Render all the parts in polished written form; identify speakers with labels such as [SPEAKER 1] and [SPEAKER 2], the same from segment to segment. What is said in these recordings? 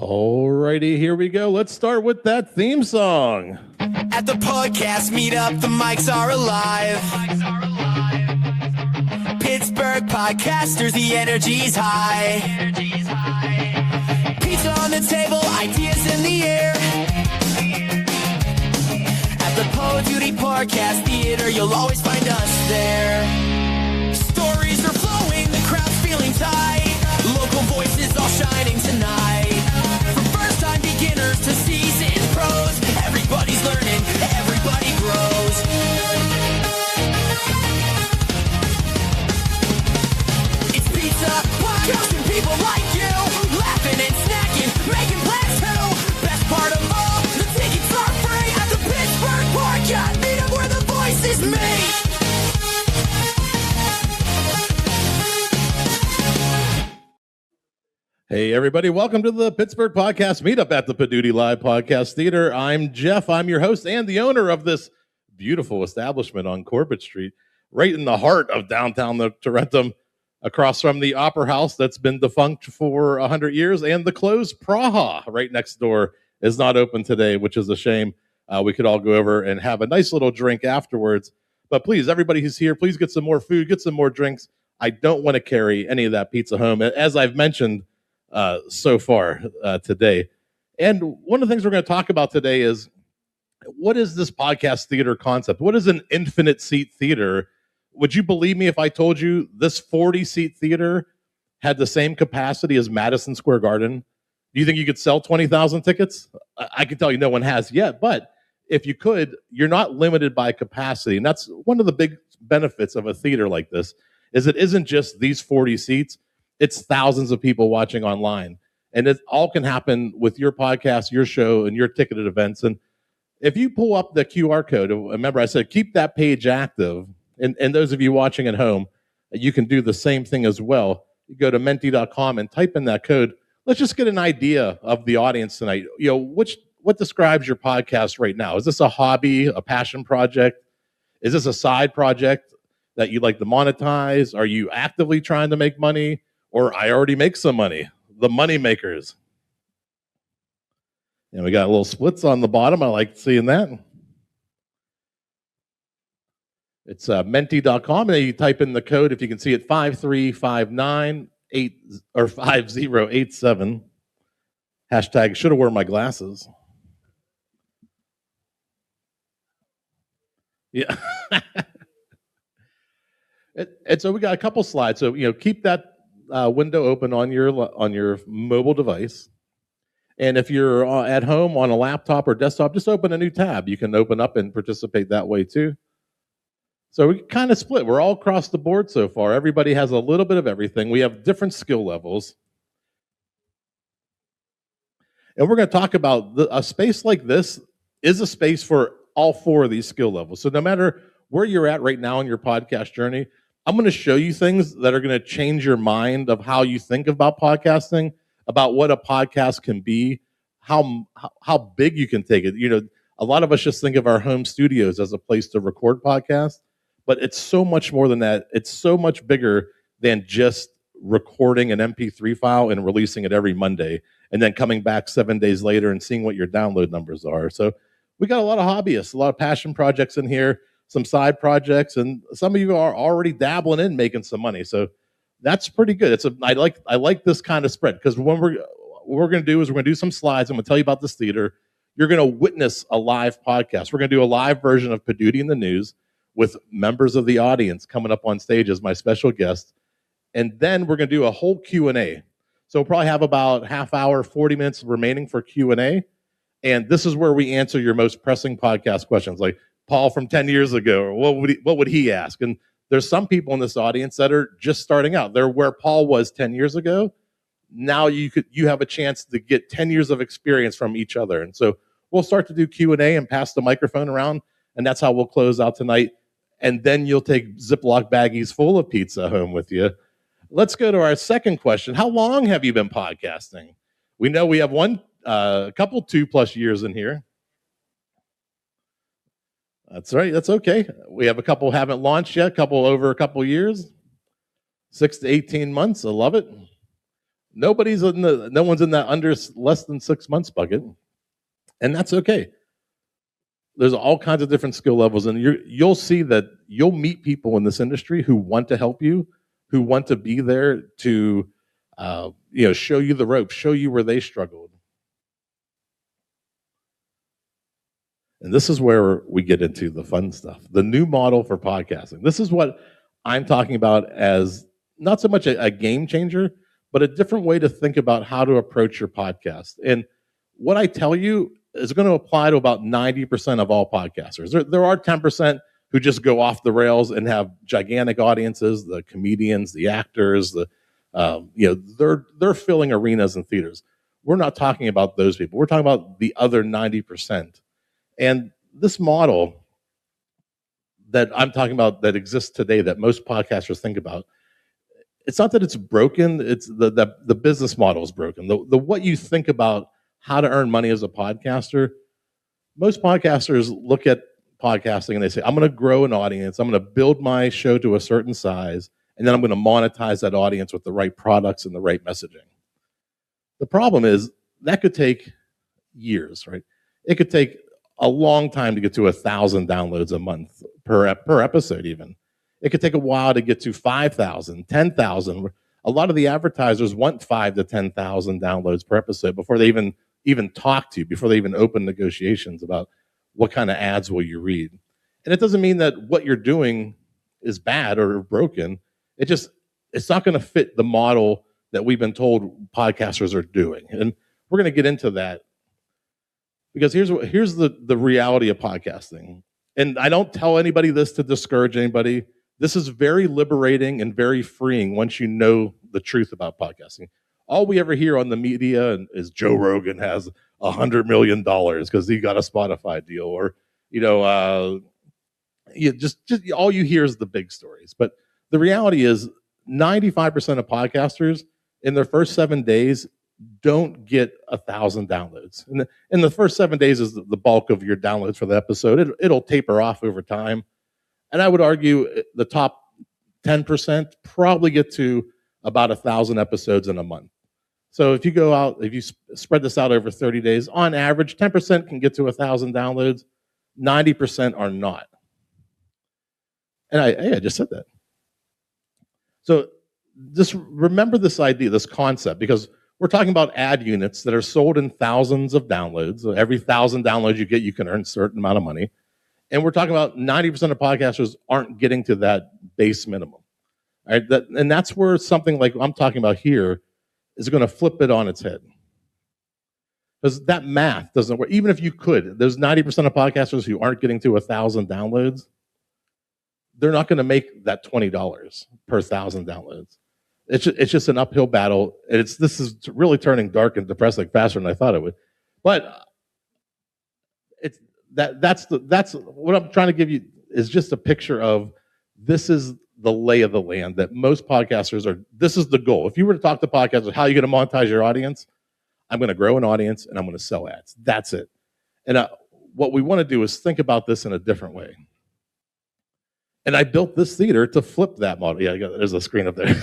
[SPEAKER 1] Alrighty, here we go. Let's start with that theme song.
[SPEAKER 2] At the podcast meetup, the mics are alive. Pittsburgh podcasters, the energy's high. Pizza on the table, ideas in the air. At the Poduty Podcast Theater, you'll always find us there. Stories are flowing, the crowd's feeling tight. Local voices all shining tonight. From first-time beginners to seasoned pros, everybody's learning, everybody grows. It's pizza, podcast, and people like you, laughing and snacking, making plans too. Best part of all, the tickets are free at the Pittsburgh Podcast Meetup, where the voices meet.
[SPEAKER 1] Hey, everybody. Welcome to the Pittsburgh Podcast Meetup at the Poduty Podcast Theater. I'm Jeff. I'm your host and the owner of this beautiful establishment on Corbett Street, right in the heart of downtown Tarentum, across from the Opera House that's been defunct for 100 years, and the closed Praha right next door is not open today, which is a shame. We could all go over and have a nice little drink afterwards. But please, everybody who's here, please get some more food, get some more drinks. I don't want to carry any of that pizza home. As I've mentioned, so far today. And one of the things we're going to talk about today is, what is this podcast theater concept? What is an infinite seat theater? Would you believe me if I told you this 40-seat theater had the same capacity as Madison Square Garden? Do you think you could sell 20,000 tickets? I can tell you no one has yet, but if you could, you're not limited by capacity. And that's one of the big benefits of a theater like this, is it isn't just these 40 seats. It's thousands of people watching online, and it all can happen with your podcast, your show, and your ticketed events. And if you pull up the QR code, remember I said keep that page active, and those of you watching at home, you can do the same thing as well. You go to menti.com and type in that code. Let's just get an idea of the audience tonight. You know, what describes your podcast right now? Is this a hobby, a passion project? Is this a side project that you'd like to monetize? Are you actively trying to make money? Or I already make some money, the money makers. And we got little splits on the bottom. I like seeing that. It's menti.com, and then you type in the code, if you can see it, 53598 or 5087. Hashtag should have worn my glasses. Yeah. And so we got a couple slides. So, keep that window open on your mobile device, and if you're at home on a laptop or desktop, just open a new tab. You can open up and participate that way too. So we kind of split. We're all across the board so far. Everybody has a little bit of everything. We have different skill levels, and we're going to talk about a space like this is a space for all four of these skill levels. So no matter where you're at right now in your podcast journey, I'm going to show you things that are going to change your mind of how you think about podcasting, about what a podcast can be, how big you can take it. A lot of us just think of our home studios as a place to record podcasts, but it's so much more than that. It's so much bigger than just recording an MP3 file and releasing it every Monday, and then coming back 7 days later and seeing what your download numbers are. So we got a lot of hobbyists, a lot of passion projects in here, some side projects, and some of you are already dabbling in making some money. So that's pretty good. I like this kind of spread, because what we're going to do is we're going to do some slides. I'm going to tell you about this theater. You're going to witness a live podcast. We're going to do a live version of Poduty in the News with members of the audience coming up on stage as my special guest. And then we're going to do a whole Q&A. So we'll probably have about half hour, 40 minutes remaining for Q&A. And this is where we answer your most pressing podcast questions, like Paul from 10 years ago, or what would he ask? And there's some people in this audience that are just starting out. They're where Paul was 10 years ago. Now you have a chance to get 10 years of experience from each other. And so we'll start to do Q&A and pass the microphone around, and that's how we'll close out tonight. And then you'll take Ziploc baggies full of pizza home with you. Let's go to our second question. How long have you been podcasting? We know we have a couple 2+ years in here. That's right. That's okay. We have a couple haven't launched yet, over a couple years, 6 to 18 months. I love it. No one's in that under less than 6 months bucket, and that's okay. There's all kinds of different skill levels, and you'll see that you'll meet people in this industry who want to help you, who want to be there to, show you the ropes, show you where they struggled. And this is where we get into the fun stuff, the new model for podcasting. This is what I'm talking about as not so much a game changer, but a different way to think about how to approach your podcast. And what I tell you is going to apply to about 90% of all podcasters. There are 10% who just go off the rails and have gigantic audiences, the comedians, the actors, they're filling arenas and theaters. We're not talking about those people. We're talking about the other 90%. And this model that I'm talking about that exists today that most podcasters think about, it's not that it's broken, it's the business model is broken. The what you think about how to earn money as a podcaster, most podcasters look at podcasting and they say, I'm going to grow an audience, I'm going to build my show to a certain size, and then I'm going to monetize that audience with the right products and the right messaging. The problem is that could take years, right? It could take a long time to get to 1,000 downloads a month per episode even. It could take a while to get to 5,000, 10,000. A lot of the advertisers want 5,000 to 10,000 downloads per episode before they even talk to you, before they even open negotiations about what kind of ads will you read. And it doesn't mean that what you're doing is bad or broken. It's not going to fit the model that we've been told podcasters are doing. And we're going to get into that because here's the reality of podcasting. And I don't tell anybody this to discourage anybody. This is very liberating and very freeing once you know the truth about podcasting. All we ever hear on the media is Joe Rogan has $100 million because he got a Spotify deal, or just all you hear is the big stories. But the reality is 95% of podcasters in their first 7 days don't get 1,000 downloads. And the first 7 days is the bulk of your downloads for the episode. It'll taper off over time. And I would argue the top 10% probably get to about 1,000 episodes in a month. So if you spread this out over 30 days, on average, 10% can get to 1,000 downloads, 90% are not. And I just said that. So just remember this idea, this concept, because we're talking about ad units that are sold in thousands of downloads. So every 1,000 downloads you get, you can earn a certain amount of money. And we're talking about 90% of podcasters aren't getting to that base minimum. Right? And that's where something like I'm talking about here is going to flip it on its head. Because that math doesn't work. Even if you could, there's 90% of podcasters who aren't getting to 1,000 downloads. They're not going to make that $20 per 1,000 downloads. It's just an uphill battle. This is really turning dark and depressing faster than I thought it would. But that's what I'm trying to give you is just a picture of this is the lay of the land that most podcasters are. This is the goal. If you were to talk to podcasters, how are you going to monetize your audience? I'm going to grow an audience and I'm going to sell ads. That's it. And what we want to do is think about this in a different way. And I built this theater to flip that model. Yeah, there's a screen up there.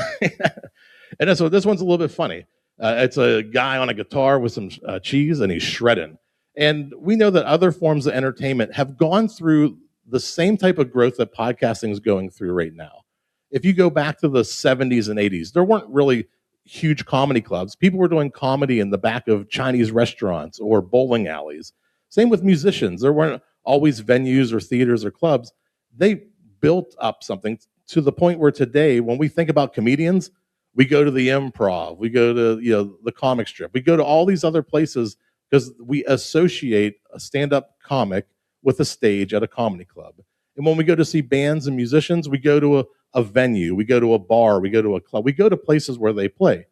[SPEAKER 1] And so this one's a little bit funny. It's a guy on a guitar with some cheese, and he's shredding. And we know that other forms of entertainment have gone through the same type of growth that podcasting is going through right now. If you go back to the 70s and 80s, there weren't really huge comedy clubs. People were doing comedy in the back of Chinese restaurants or bowling alleys. Same with musicians. There weren't always venues or theaters or clubs. They built up something to the point where today, when we think about comedians, we go to the Improv, we go to the comic strip, we go to all these other places because we associate a stand-up comic with a stage at a comedy club. And when we go to see bands and musicians, we go to a venue, we go to a bar, we go to a club, we go to places where they play.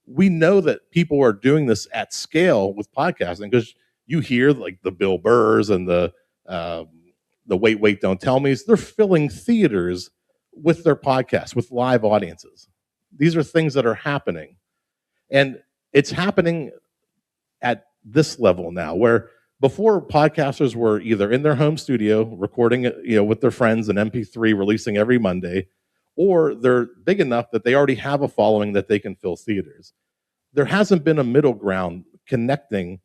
[SPEAKER 1] We know that people are doing this at scale with podcasting because you hear like the Bill Burrs and the Wait, Don't Tell Me's. They're filling theaters with their podcasts, with live audiences. These are things that are happening. And it's happening at this level now, where before podcasters were either in their home studio recording it, with their friends an MP3 releasing every Monday, or they're big enough that they already have a following that they can fill theaters. there hasn't been a middle ground connecting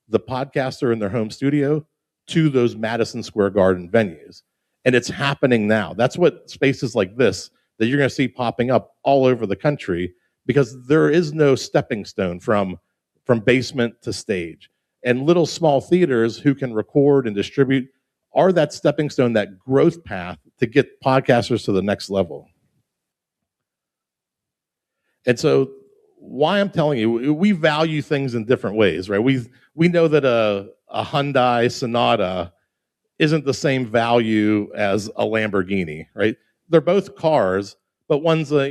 [SPEAKER 1] the podcaster in their home studio to those Madison Square Garden venues. And it's happening now. That's what spaces like this that you're going to see popping up all over the country, because there is no stepping stone from basement to stage. And little small theaters who can record and distribute are that stepping stone, that growth path to get podcasters to the next level. And so why I'm telling you, we value things in different ways, right? We know that a Hyundai Sonata isn't the same value as a Lamborghini, right? They're both cars, but one's a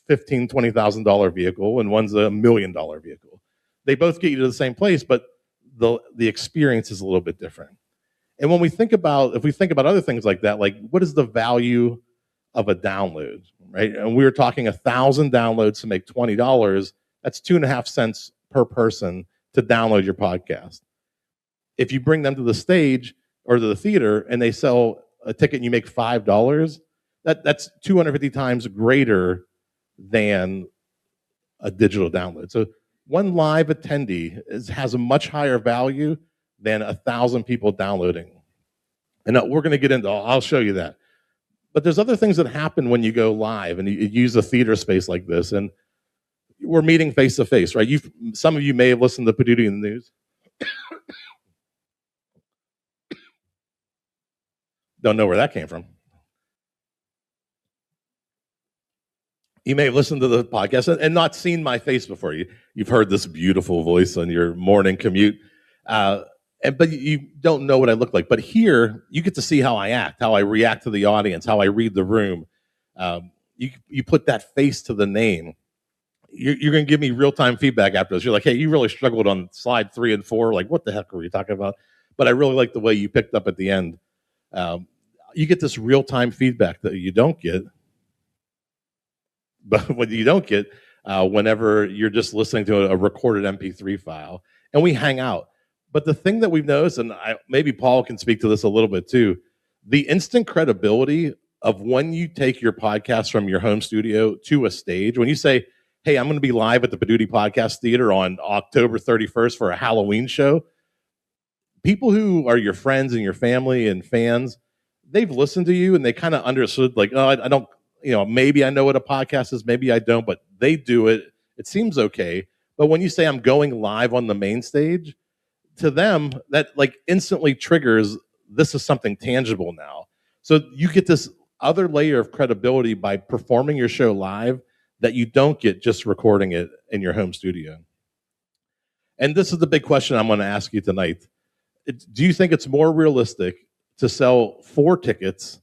[SPEAKER 1] $15,000, $20,000 vehicle, and one's $1 million vehicle. They both get you to the same place, but the experience is a little bit different. And when if we think about other things like that, like what is the value of a download, right? And we were talking 1,000 downloads to make $20. That's 2.5 cents per person to download your podcast. If you bring them to the stage or to the theater and they sell a ticket and you make $5, that's 250 times greater than a digital download. So one live attendee has a much higher value than 1,000 people downloading. And we're going to get into, I'll show you that. But there's other things that happen when you go live and you use a theater space like this. And we're meeting face to face, right? Some of you may have listened to Poduty in the News. Don't know where that came from. You may have listened to the podcast and not seen my face before. You've heard this beautiful voice on your morning commute, but you don't know what I look like. But here, you get to see how I act, how I react to the audience, how I read the room. You put that face to the name. You're going to give me real-time feedback after this. You're like, hey, you really struggled on slide 3 and 4. Like, what the heck were you talking about? But I really like the way you picked up at the end. You get this real-time feedback that you don't get. But what you don't get whenever you're just listening to a recorded MP3 file, and we hang out. But the thing that we've noticed, and maybe Paul can speak to this a little bit too, the instant credibility of when you take your podcast from your home studio to a stage, when you say, hey, I'm going to be live at the Poduty Podcast Theater on October 31st for a Halloween show, people who are your friends and your family and fans, they've listened to you and they kind of understood, like, oh, I don't, maybe I know what a podcast is, maybe I don't, but they do it. It seems okay. But when you say I'm going live on the main stage, to them, that like instantly triggers, this is something tangible now. So you get this other layer of credibility by performing your show live that you don't get just recording it in your home studio. And this is the big question I'm going to ask you tonight. Do you think it's more realistic to sell 4 tickets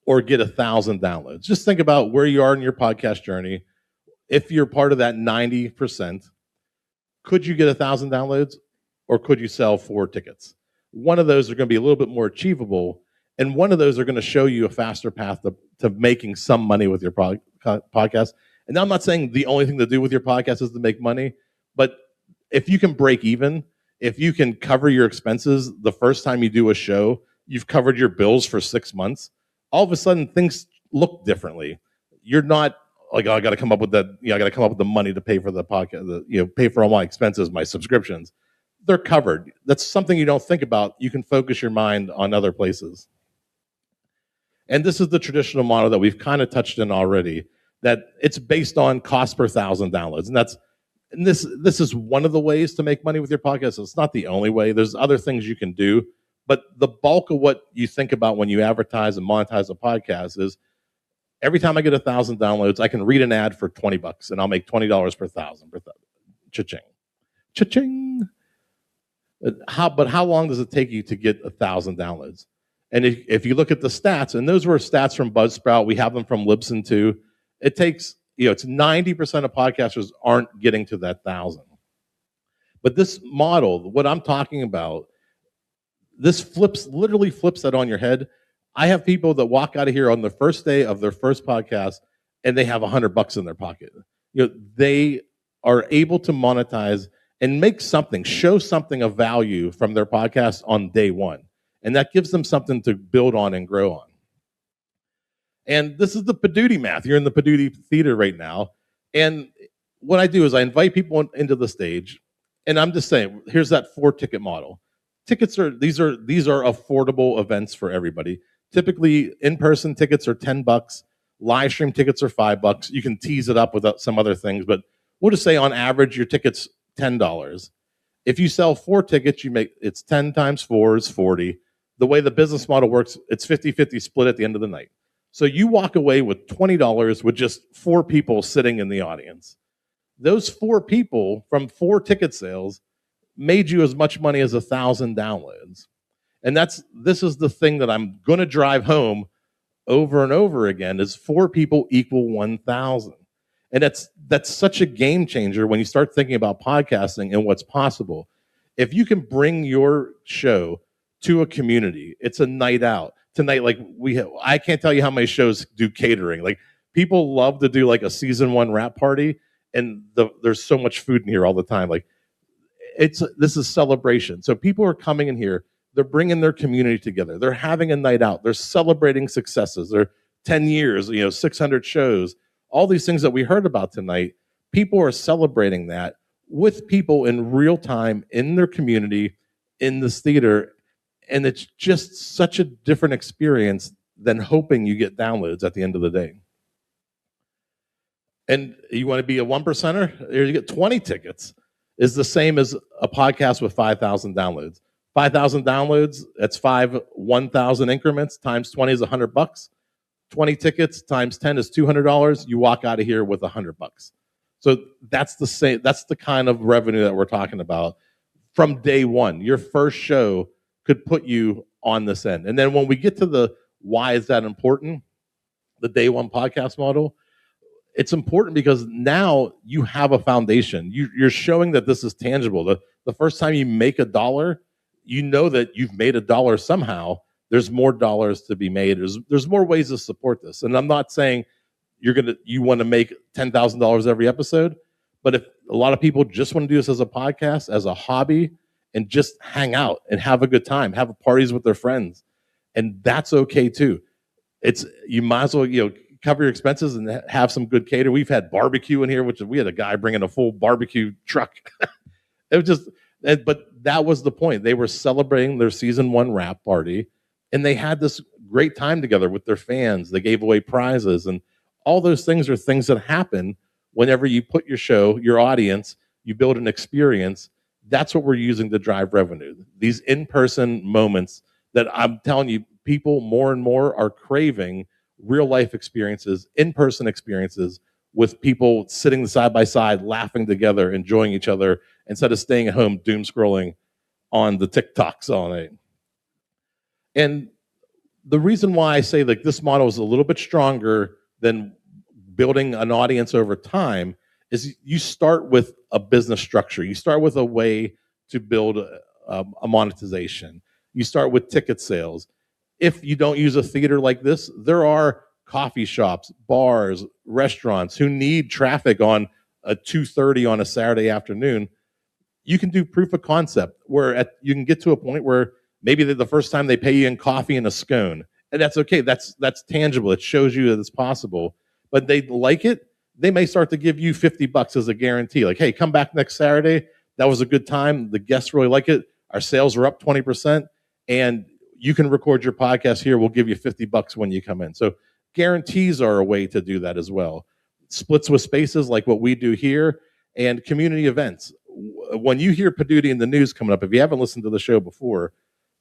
[SPEAKER 1] or get 1,000 downloads? Just think about where you are in your podcast journey. If you're part of that 90%, could you get 1,000 downloads or could you sell 4 tickets? One of those are going to be a little bit more achievable, and one of those are going to show you a faster path to making some money with your podcast. And I'm not saying the only thing to do with your podcast is to make money, but if you can break even, if you can cover your expenses the first time you do a show, you've covered your bills for 6 months, all of a sudden things look differently. You're not like, oh, I got to come up with that. I got to come up with the money to pay for the podcast, pay for all my expenses, my subscriptions. They're covered. That's something you don't think about. You can focus your mind on other places. And this is the traditional model that we've kind of touched in already, that it's based on cost per 1,000 downloads. And this is one of the ways to make money with your podcast. It's not the only way. There's other things you can do. But the bulk of what you think about when you advertise and monetize a podcast is every time I get 1,000 downloads, I can read an ad for $20 and I'll make $20 per 1,000. Cha-ching. Cha-ching. But how long does it take you to get 1,000 downloads? And if you look at the stats, and those were stats from Buzzsprout, we have them from Libsyn too, it takes, it's 90% of podcasters aren't getting to that 1,000. But this model, what I'm talking about, this literally flips that on your head. I have people that walk out of here on the first day of their first podcast and they have $100 in their pocket. They are able to monetize and make something, show something of value from their podcast on day one. And that gives them something to build on and grow on. And this is the Poduty math. You're in the Poduty Theater right now. And what I do is I invite people into the stage, and I'm just saying, here's that 4-ticket model. Tickets are affordable events for everybody. Typically, in-person tickets are $10. Live stream tickets are $5. You can tease it up with some other things, but we'll just say on average your ticket's $10. If you sell 4 tickets, it's 10 times 4 is 40. The way the business model works, it's 50-50 split at the end of the night. So you walk away with $20 with just 4 people sitting in the audience. Those 4 people from 4 ticket sales made you as much money as 1,000 downloads. And this is the thing that I'm going to drive home over and over again, is 4 people equal 1,000. And that's such a game changer when you start thinking about podcasting and what's possible. If you can bring your show to a community, it's a night out. Tonight, like I can't tell you how many shows do catering. Like, people love to do like a season 1 wrap party, and there's so much food in here all the time. Like, this is celebration. So people are coming in here, they're bringing their community together. They're having a night out. They're celebrating successes. They're 10 years, 600 shows, all these things that we heard about tonight. People are celebrating that with people in real time in their community, in this theater. And it's just such a different experience than hoping you get downloads at the end of the day. And you want to be a 1%er? You get 20 tickets. Is the same as a podcast with 5,000 downloads. 5,000 downloads, that's 5 1,000 increments, times 20 is $100. 20 tickets times 10 is $200. You walk out of here with $100. So that's the same. That's the kind of revenue that we're talking about from day one. Your first show could put you on this end. And then when we get to the why is that important, the day one podcast model, it's important because now you have a foundation. You're showing that this is tangible. The first time you make $1, you know that you've made $1 somehow. There's more dollars to be made. There's more ways to support this. And I'm not saying you want to make $10,000 every episode, but if a lot of people just want to do this as a podcast, as a hobby, and just hang out and have a good time, have parties with their friends, and that's okay too. You might as well cover your expenses and have some good cater. We've had barbecue in here, we had a guy bringing a full barbecue truck. But that was the point. They were celebrating their season 1 wrap party, and they had this great time together with their fans. They gave away prizes, and all those things are things that happen whenever you put your show, your audience, you build an experience. That's what we're using to drive revenue. These in-person moments that I'm telling you, people more and more are craving real life experiences, in-person experiences with people sitting side by side, laughing together, enjoying each other, instead of staying at home doom scrolling on the TikToks all night. And the reason why I say that this model is a little bit stronger than building an audience over time is you start with a business structure. You start with a way to build a monetization. You start with ticket sales. If you don't use a theater like this, there are coffee shops, bars, restaurants who need traffic on a 2:30 on a Saturday afternoon. You can do proof of concept where you can get to a point where maybe the first time they pay you in coffee and a scone, and that's okay. That's tangible. It shows you that it's possible. But they like it. They may start to give you $50 as a guarantee. Like, hey, come back next Saturday. That was a good time. The guests really like it. Our sales are up 20%, and you can record your podcast here. We'll give you $50 when you come in. So guarantees are a way to do that as well. Splits with spaces like what we do here, and community events. When you hear Poduty in the news coming up, if you haven't listened to the show before,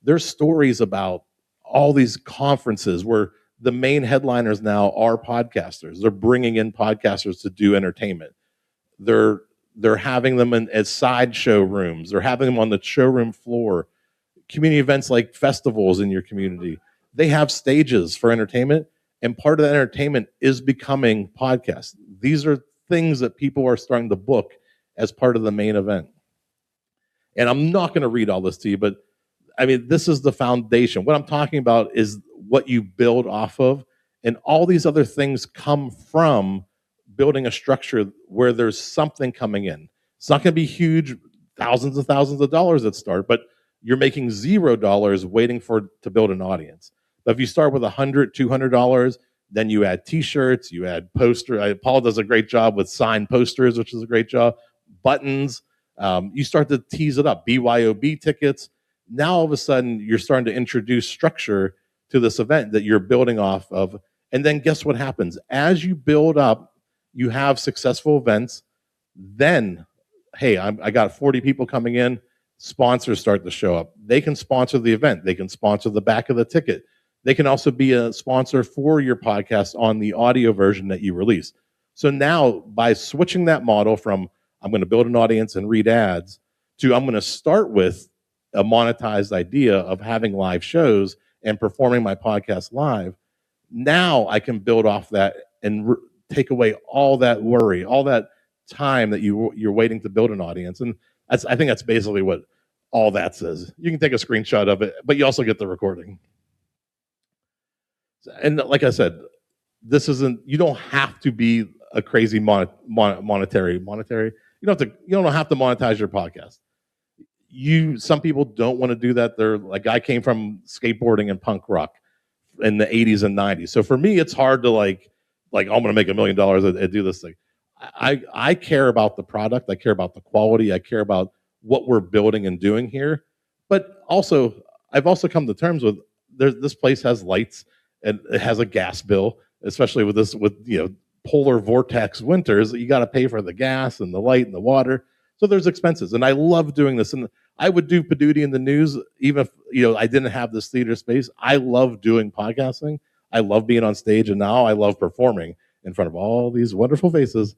[SPEAKER 1] there's stories about all these conferences where the main headliners now are podcasters. They're bringing in podcasters to do entertainment. They're having them as side showrooms. They're having them on the showroom floor. Community events like festivals in your community, they have stages for entertainment, and part of that entertainment is becoming podcasts. These are things that people are starting to book as part of the main event. And I'm not going to read all this to you, but I mean, this is the foundation. What I'm talking about is what you build off of, and all these other things come from building a structure where there's something coming in. It's not going to be huge, thousands of dollars at start, but you're making $0 waiting to build an audience. But if you start with $100, $200, Then you add T-shirts, you add poster. Paul does a great job with signed posters, which is a great job. Buttons. You start to tease it up. BYOB tickets. Now all of a sudden you're starting to introduce structure to this event that you're building off of. And then guess what happens? As you build up, you have successful events. Then, hey, I got 40 people coming in. Sponsors start to show up. They can sponsor the event. They can sponsor the back of the ticket. They can also be a sponsor for your podcast on the audio version that you release. So now by switching that model from I'm going to build an audience and read ads to I'm going to start with a monetized idea of having live shows and performing my podcast live, now I can build off that and take away all that worry, all that time that you're waiting to build an audience. And I think that's basically what all that says. You can take a screenshot of it, but you also get the recording. And like I said, you don't have to be a crazy monetary. You don't have to monetize your podcast. Some people don't want to do that. They're like, I came from skateboarding and punk rock in the 80s and 90s. So for me, it's hard to like I'm going to make $1 million and do this thing. I care about the product. I care about the quality. I care about what we're building and doing here. But also, I've also come to terms with this place has lights and it has a gas bill, especially with polar vortex winters. You got to pay for the gas and the light and the water. So there's expenses, and I love doing this. And I would do Poduty in the news even if I didn't have this theater space. I love doing podcasting. I love being on stage, and now I love performing in front of all these wonderful faces.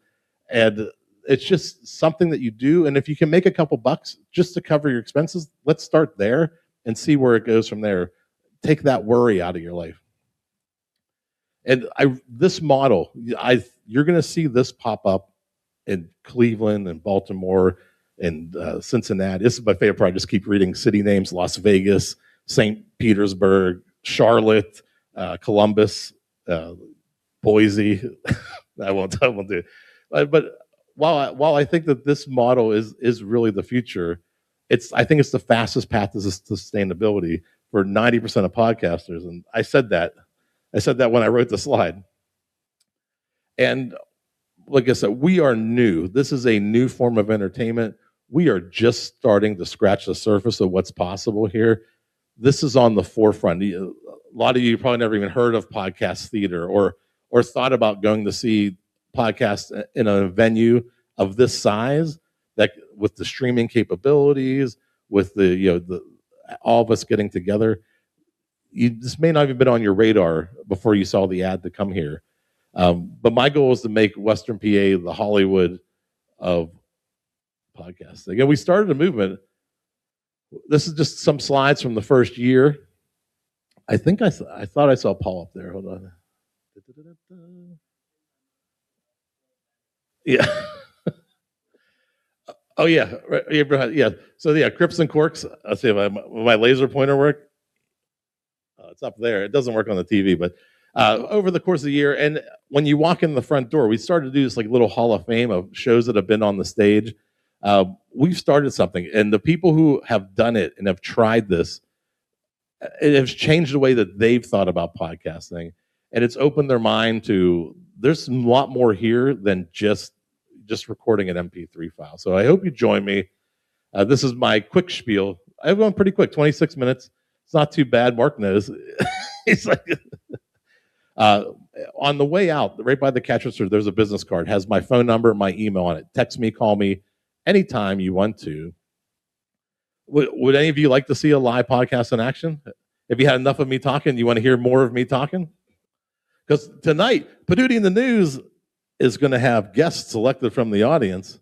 [SPEAKER 1] And it's just something that you do. And if you can make a couple bucks just to cover your expenses, let's start there and see where it goes from there. Take that worry out of your life. And this model, you're going to see this pop up in Cleveland and Baltimore and Cincinnati. This is my favorite part. I just keep reading city names: Las Vegas, St. Petersburg, Charlotte, Columbus, Boise. I won't do it. But while I think that this model is really the future, I think it's the fastest path to sustainability for 90% of podcasters. And I said that when I wrote the slide. And like I said, we are new. This is a new form of entertainment. We are just starting to scratch the surface of what's possible here. This is on the forefront. A lot of you probably never even heard of podcast theater or thought about going to see podcasts in a venue of this size, that with the streaming capabilities, with the all of us getting together. This may not have been on your radar before you saw the ad to come here. But my goal is to make Western PA the Hollywood of podcasting. And we started a movement. This is just some slides from the first year. I think I thought I saw Paul up there. Hold on. Yeah. Oh, yeah. Yeah. So, yeah, Crips and Corks. I'll see if my laser pointer work. It's up there. It doesn't work on the TV, but over the course of the year, and when you walk in the front door, we started to do this like little hall of fame of shows that have been on the stage. We've started something, and the people who have done it and have tried this, it has changed the way that they've thought about podcasting, and it's opened their mind to there's a lot more here than just recording an MP3 file. So I hope you join me. This is my quick spiel. I've gone pretty quick, 26 minutes. It's not too bad. Mark knows. He's like, on the way out, right by the cash register, there's a business card. Has my phone number, my email on it. Text me, call me anytime you want to. Would any of you like to see a live podcast in action? If you had enough of me talking, you want to hear more of me talking? Because tonight, Poduty in the News is going to have guests selected from the audience.